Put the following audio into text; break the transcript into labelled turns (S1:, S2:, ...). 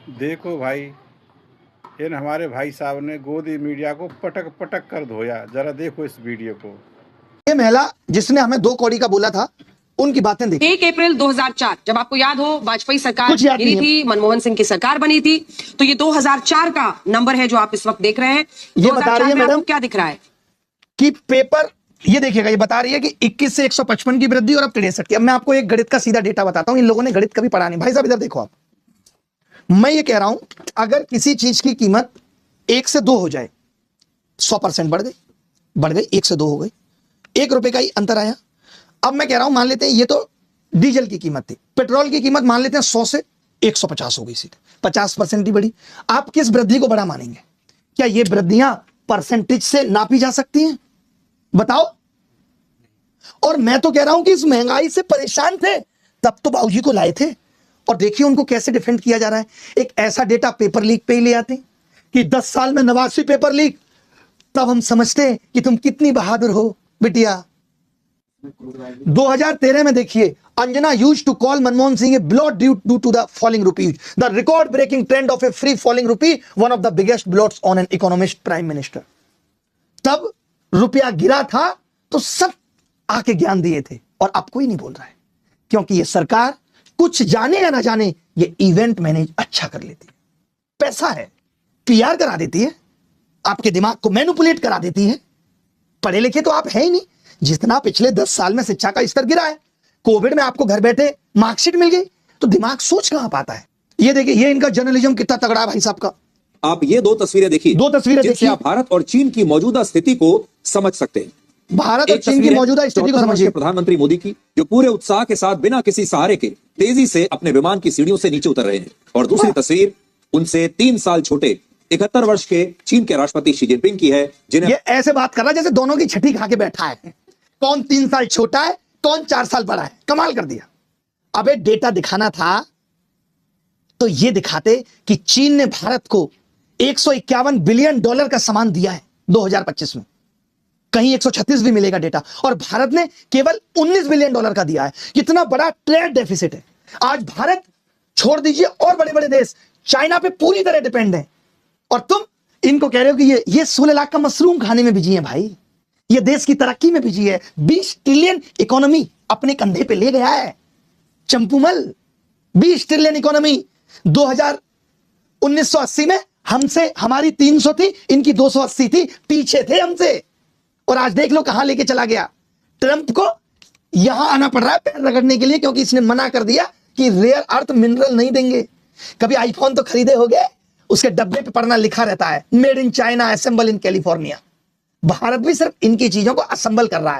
S1: देखो भाई, इन हमारे भाई साहब ने गोदी मीडिया को पटक पटक कर धोया। जरा देखो इस वीडियो को।
S2: ये महिला जिसने हमें 2 कौड़ी का बोला था, उनकी बातें देखिए।
S3: 1 अप्रैल 2004, जब आपको याद हो वाजपेयी सरकार
S2: कुछ याद
S3: गिरी
S2: नहीं
S3: थी, मनमोहन सिंह की सरकार बनी थी, तो ये 2004 का नंबर है जो आप इस वक्त देख रहे हैं।
S2: ये बता रही है
S3: 2004 में
S2: मैडम
S3: आपको क्या दिख रहा है
S2: कि पेपर, ये देखिएगा, ये बता रही है कि 21 से 155 की वृद्धि और अब 63 की। अब मैं आपको एक गणित का सीधा डेटा बताता हूं, इन लोगों ने गणित कभी पढ़ा नहीं। भाई साहब इधर देखो आप, मैं ये कह रहा हूं अगर किसी चीज की कीमत 1 से 2 हो जाए, 100% बढ़ गई 1 से 2 हो गई, 1 रुपए का ही अंतर आया। अब मैं कह रहा हूं मान लेते हैं ये तो डीजल की कीमत थी, पेट्रोल की कीमत मान लेते हैं 100 से 150 हो गई, सीधे 50% ही बढ़ी। आप किस वृद्धि को बड़ा मानेंगे? क्या ये वृद्धियां परसेंटेज से नापी जा सकती हैं? बताओ। और मैं तो कह रहा हूं कि इस महंगाई से परेशान थे तब तो बाबूजी को लाए थे, और देखिए उनको कैसे डिफेंड किया जा रहा है। एक ऐसा डेटा पेपर लीक पे ही ले आते कि 10 साल में 89 पेपर लीक, तब हम समझते कि तुम कितनी बहादुर हो बिटिया। 2013 में देखिए, Anjana used to call Manmohan Singh a blot due to the falling rupees, the record breaking trend of a free falling rupee, one of the biggest blots on an economist prime minister. तब रुपया गिरा था तो सब आके ज्ञान दिए थे, और अब कोई नहीं बोल रहा है, क्योंकि ये सरकार कुछ जाने या ना जाने ये इवेंट मैनेज अच्छा कर लेती है। पैसा है, पीआर करा देती है, आपके दिमाग को मैनिपुलेट करा देती है। पढ़े लिखे तो आप है ही नहीं, जितना पिछले 10 साल में शिक्षा का स्तर गिरा है। कोविड में आपको घर बैठे मार्कशीट मिल गई, तो दिमाग सोच कहां पाता है। ये देखिए, ये इनका जर्नलिज्म कितना तगड़ा है भाई साहब का।
S4: आप ये 2 तस्वीरें देखिए,
S2: 2 तस्वीरें
S4: जिनसे
S2: देखिए,
S4: आप भारत और चीन की मौजूदा स्थिति को समझ सकते हैं।
S2: भारत और चीन की मौजूदा स्थिति को समझिए।
S4: प्रधानमंत्री मोदी की, जो पूरे उत्साह के साथ बिना किसी सहारे के तेजी से अपने विमान की सीढ़ियों से नीचे उतर रहे हैं। और दूसरी तस्वीर उनसे 3 साल छोटे 71 वर्ष के चीन के राष्ट्रपति शी जिनपिंग की है, जिन्हें
S2: ये ऐसे बात कर रहा है जैसे दोनों की छठी खा के बैठा है। कौन 3 साल छोटा है, कौन 4 साल बड़ा है। कमाल कर दिया। अबे डेटा दिखाना था तो ये दिखाते कि चीन ने भारत को $151 बिलियन का सामान दिया है 2025 में। कहीं 136 भी मिलेगा डेटा, और भारत ने केवल $19 बिलियन का दिया है। कितना बड़ा ट्रेड डेफिसिट है। आज भारत छोड़ दीजिए, और बड़े बड़े देश चाइना पे पूरी तरह डिपेंड है, और तुम इनको कह रहे हो कि ये 16 लाख का मशरूम खाने में बिजी है। भाई ये देश की तरक्की में बिजी है। 20 ट्रिलियन इकोनॉमी अपने कंधे पे ले गया है चंपूमल। 20 ट्रिलियन इकोनॉमी 1980 में हमसे, हमारी 300 थी, इनकी 280 थी, पीछे थे हमसे। और आज देख लो कहां लेके चला गया। ट्रंप को यहां आना पड़ रहा है पैर रगड़ने के लिए, क्योंकि इसने मना कर दिया कि रेयर अर्थ मिनरल नहीं देंगे। कभी आईफोन तो खरीदे होंगे, उसके डब्बे पे पढ़ना लिखा रहता है made in China, assemble in California. Bharat भी सिर्फ इनकी चीजों को असेंबल कर रहा है।